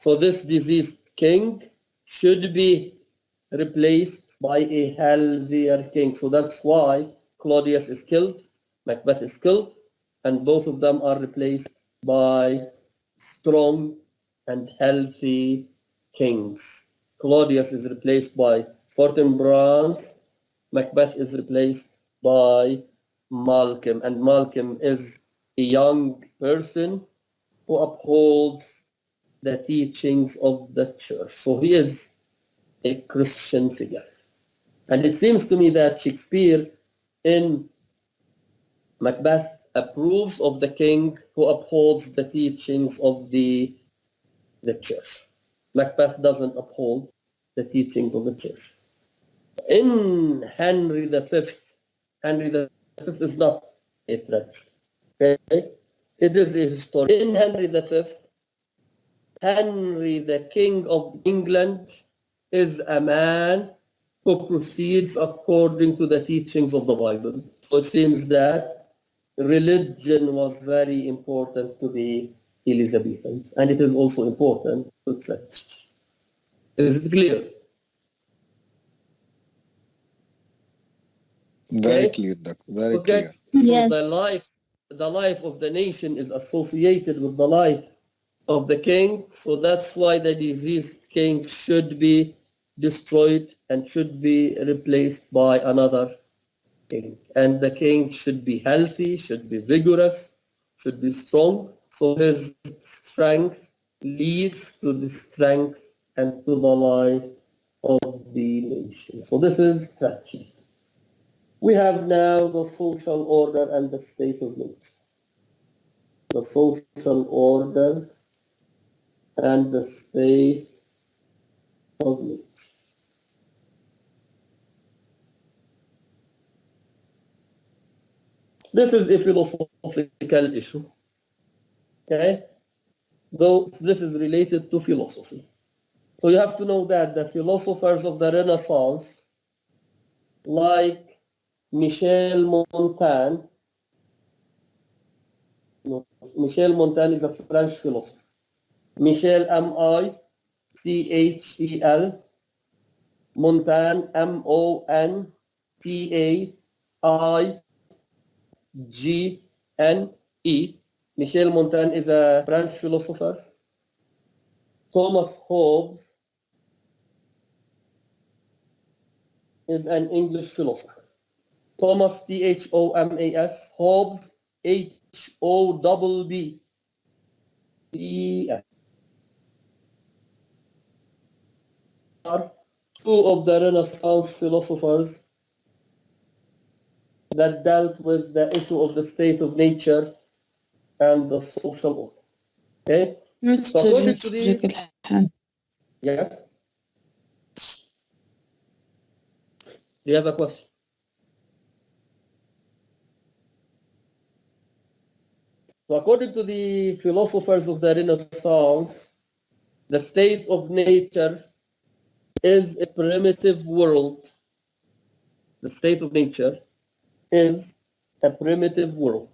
So this diseased king should be replaced by a healthier king. So that's why Claudius is killed, Macbeth is killed, and both of them are replaced by strong and healthy kings. Claudius is replaced by Fortinbras, Macbeth is replaced by Malcolm, and Malcolm is a young person who upholds the teachings of the church. So he is a Christian figure. And it seems to me that Shakespeare in Macbeth approves of the king who upholds the teachings of the church. Macbeth doesn't uphold the teachings of the church. In Henry V, Henry V is not a threat. Okay? It is a historian. In Henry V, Henry, the King of England, is a man who proceeds according to the teachings of the Bible. So it seems that religion was very important to the Elizabethans, and it is also important to the church. Is it clear? Very Okay? clear, Doctor. Very Okay. clear. So Yes. the life of the nation is associated with the life of the king. So that's why the diseased king should be destroyed and should be replaced by another king. And the king should be healthy, should be vigorous, should be strong. So his strength leads to the strength and to the life of the nation. So this is tragedy. We have now the social order and the state of nature. The social order and the state of nature. This is a philosophical issue. Okay? Though this is related to philosophy. So you have to know that the philosophers of the Renaissance, like Michel Montaigne, no, Michel Montaigne is a French philosopher. Michel Michel, Montaigne, Montaigne. Michel Montaigne is a French philosopher. Thomas Hobbes is an English philosopher. Thomas, Thomas, Hobbes, Hobbes. Are two of the Renaissance philosophers that dealt with the issue of the state of nature and the social order. Okay? So according to these, yes? Do you have a question? So according to the philosophers of the Renaissance, the state of nature is a primitive world. The state of nature is a primitive world.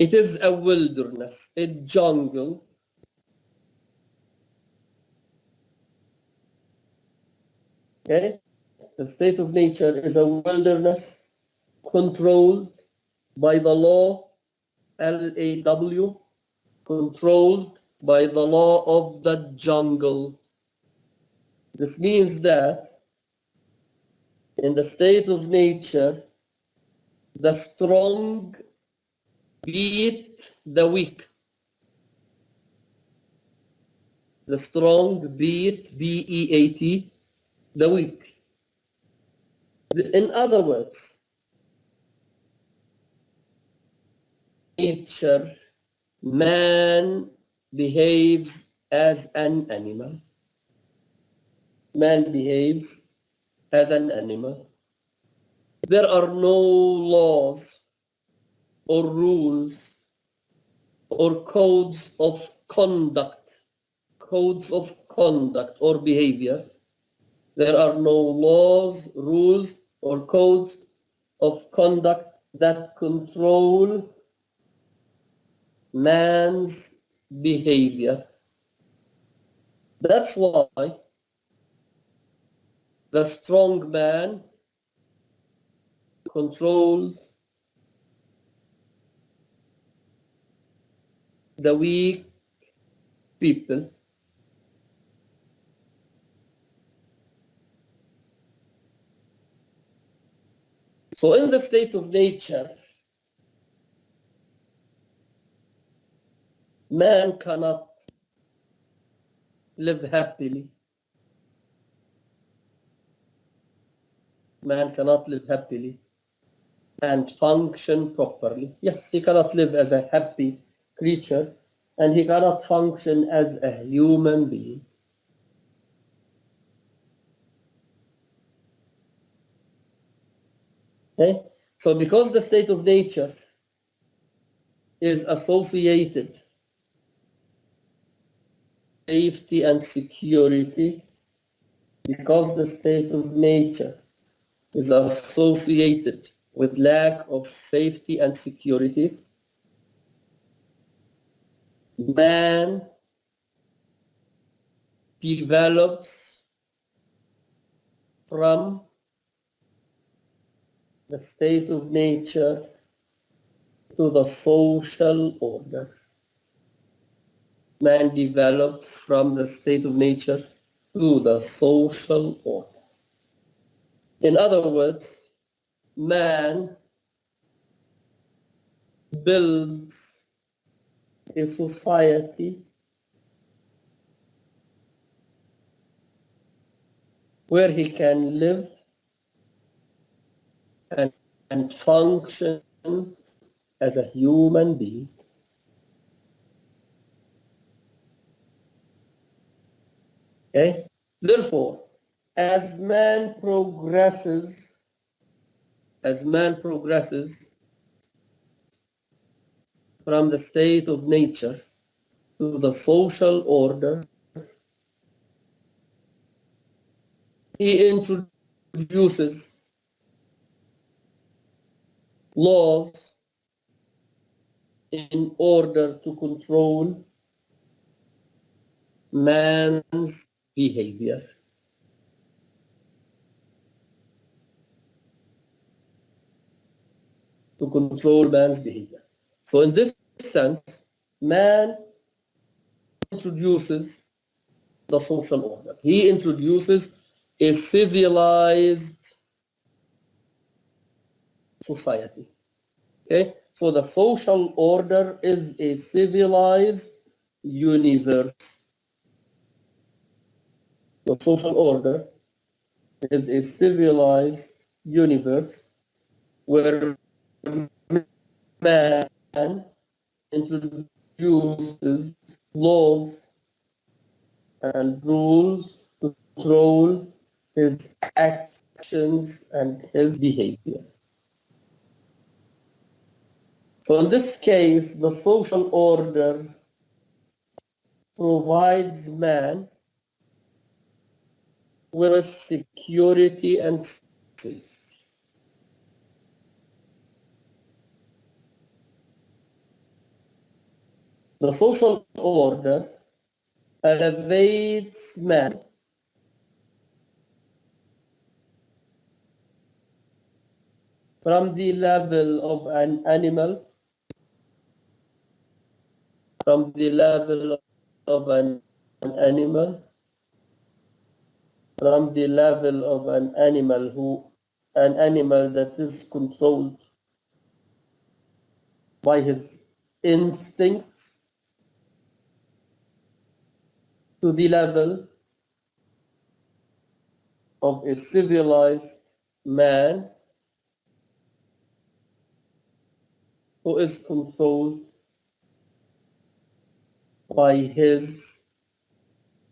It is a wilderness, a jungle. Okay? The state of nature is a wilderness controlled by the law, LAW, controlled by the law of the jungle. This means that in the state of nature, the strong beat the weak. The strong beat, B-E-A-T, the weak. In other words, nature, man behaves as an animal. Man behaves as an animal. There are no laws or rules or codes of conduct or behavior. There are no laws, rules, or codes of conduct that control man's behavior. That's why the strong man controls the weak people. So in the state of nature, man cannot live happily. Man cannot live happily and function properly. Yes, he cannot live as a happy creature and he cannot function as a human being. Okay? So because the state of nature is associated with safety and security, because the state of nature is associated with lack of safety and security, man develops from the state of nature to the social order. Man develops from the state of nature to the social order. In other words, man builds a society where he can live and function as a human being. Okay? Therefore, as man progresses from the state of nature to the social order, he introduces laws in order to control man's behavior. To control man's behavior. So in this sense, man introduces the social order. He introduces a civilized society. Okay? So the social order is a civilized universe. The social order is a civilized universe where man introduces laws and rules to control his actions and his behavior. So in this case, the social order provides man with security and safety. The social order elevates man from the level of an animal, from the level of an animal, from the level of an animal that is controlled by his instincts, to the level of a civilized man who is controlled by his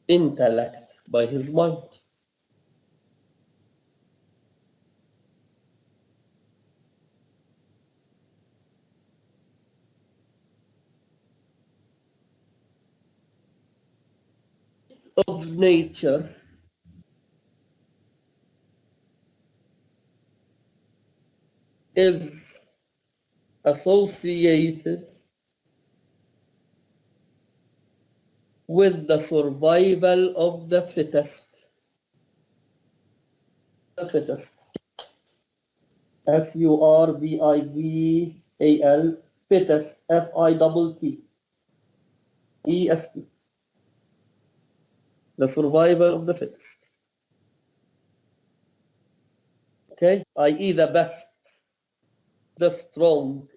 intellect, by his mind. Of nature is associated with the survival of the fittest. The fittest. survival, fittest, FITT, the survival of the fittest. Okay, i.e. the best, the strong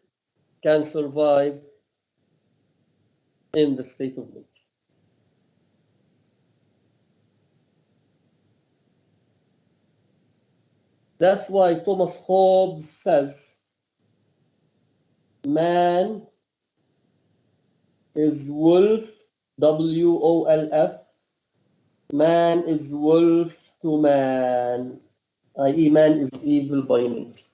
can survive in the state of nature. That's why Thomas Hobbes says, man is wolf, WOLF, man is wolf to man, i.e. man is evil by nature.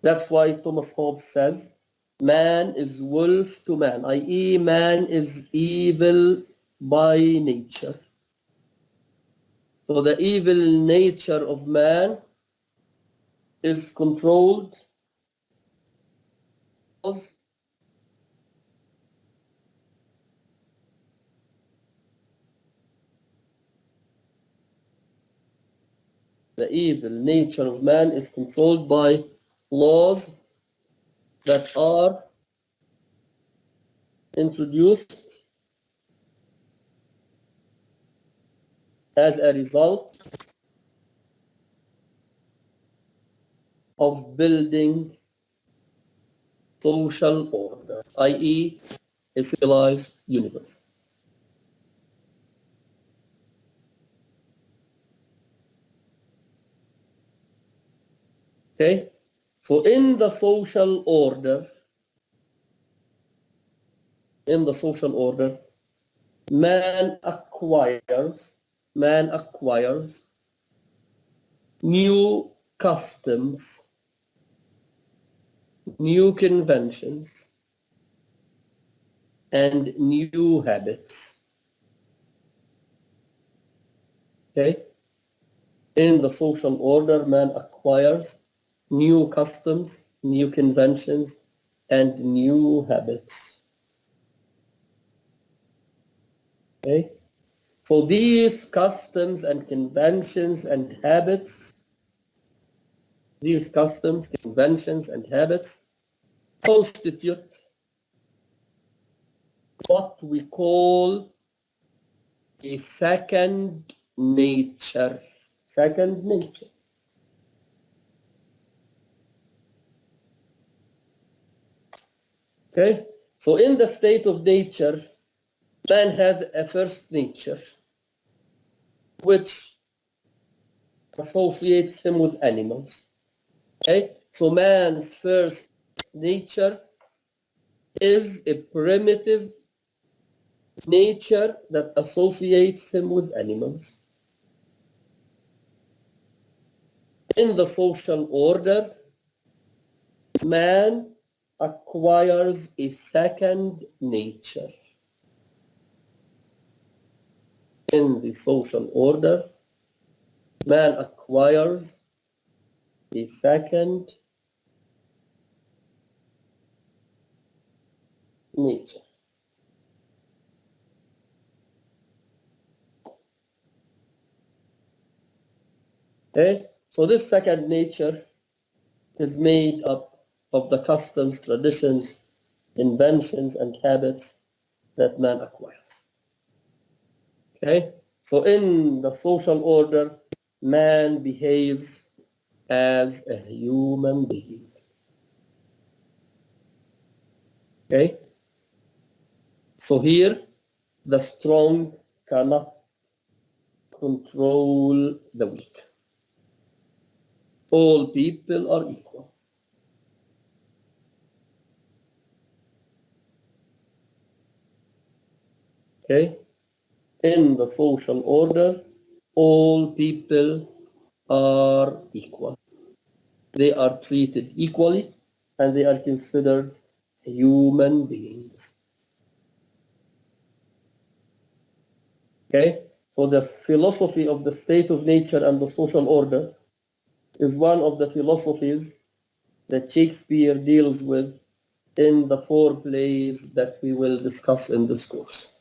That's why Thomas Hobbes says, man is wolf to man, i.e. man is evil by nature. So the evil nature of man is controlled the evil nature of man is controlled by laws that are introduced as a result of building social order, i.e. a civilized universe. Okay? So in the social order, man acquires new customs, new conventions, and new habits. Okay? In the social order, man acquires new customs, new conventions, and new habits. Okay? So these customs and conventions and habits, constitute what we call a second nature. Second nature. Okay? So in the state of nature, man has a first nature, which associates him with animals. Okay? So man's first nature is a primitive nature that associates him with animals. In the social order, man acquires a second nature. In the social order, man acquires a second nature. Okay? So this second nature is made up of the customs, traditions, inventions, and habits that man acquires. Okay? So in the social order, man behaves as a human being. Okay? So here, the strong cannot control the weak. All people are equal. Okay? In the social order, all people are equal. They are treated equally and they are considered human beings. Okay? So the philosophy of the state of nature and the social order is one of the philosophies that Shakespeare deals with in the 4 plays that we will discuss in this course.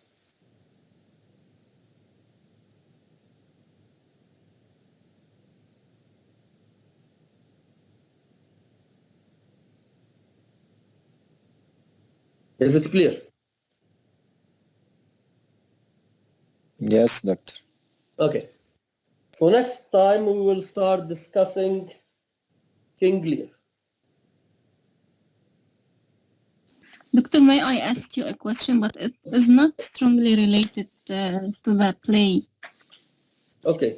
Is it clear? Yes, doctor. Okay. So next time we will start discussing King Lear. Doctor, may I ask you a question, but it is not strongly related to the play. Okay.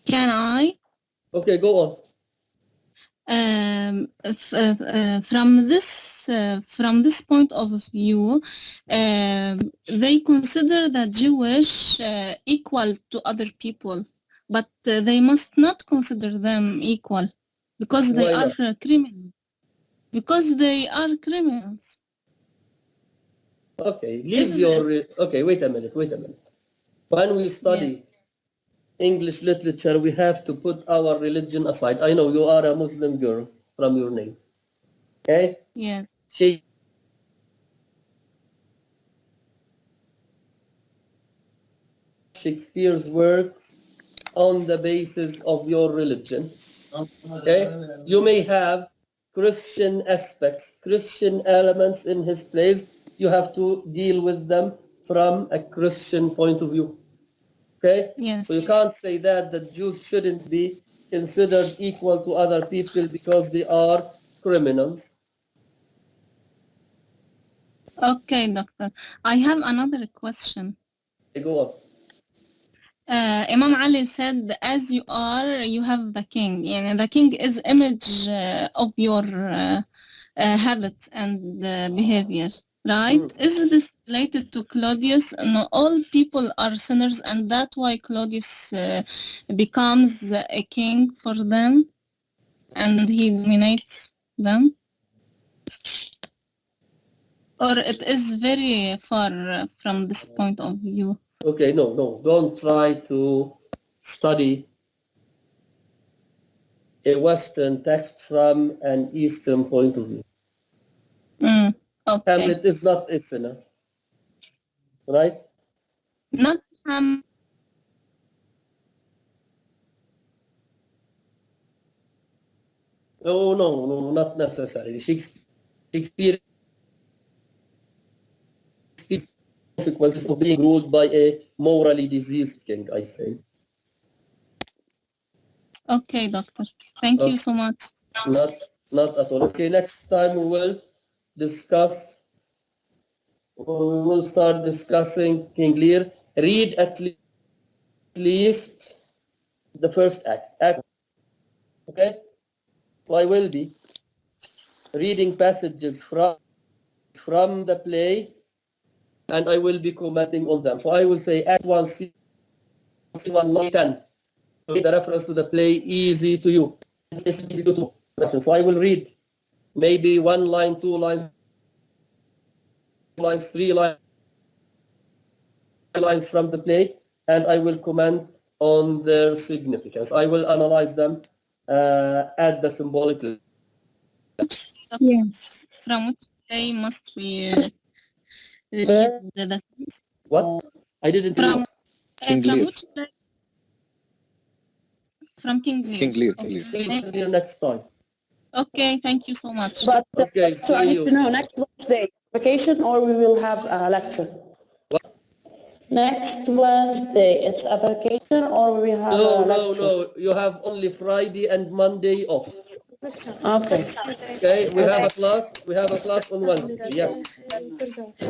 Can I? Okay, go on. From this point of view, they consider the Jewish equal to other people, but they must not consider them equal because they Why are not? criminals. Because they are criminals. Okay, Isn't it? okay, wait a minute. When we study English literature, we have to put our religion aside. I know you are a Muslim girl from your name. Okay? Yeah. Shakespeare's works on the basis of your religion. Okay? You may have Christian aspects, Christian elements in his plays. You have to deal with them from a Christian point of view. Okay? Yes. So you can't say that the Jews shouldn't be considered equal to other people because they are criminals. Okay, doctor. I have another question. Go on. Imam Ali said, as you are, you have the king. And the king is image of your habits and behavior, right? Is this related to Claudius? No, all people are sinners, and that's why Claudius becomes a king for them, and he dominates them? Or it is very far from this point of view? Okay, no. Don't try to study a Western text from an Eastern point of view. Okay. Hamlet is not a sinner, right? Not No, not necessarily. Shakespeare Shakespeare consequences of being ruled by a morally diseased king, I think. Okay, doctor. Thank you so much. Not at all. Okay, next time we will discuss, or we will start discussing King Lear. Read at least the first act. Okay? So I will be reading passages from the play, and I will be commenting on them. So I will say Act 1, Scene 1, line 10. Make the reference to the play easy to you. It's easy to listen. So I will read maybe 1 line, 2 lines, 3 lines from the play, and I will comment on their significance. I will analyze them at the symbolic level. Yes. From which play must we read the What? I didn't from know. King from Lear. which play? From King Lear. King Lear. Okay. See you next time. Okay, thank you so much. But Okay, so I see need to you. know next Wednesday vacation or we will have a lecture. What? Next Wednesday it's a vacation or we have a lecture. No. You have only Friday and Monday off. Okay. Okay, we have a class. We have a class on Wednesday. Yeah.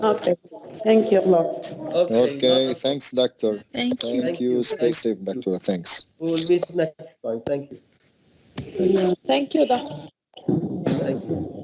Okay. Thank you, Lord. Okay, thanks, doctor. Thank you. Thank you. Stay safe, doctor. Thanks. We will meet next time. Thank you. Thank you, Doctor. Thank you.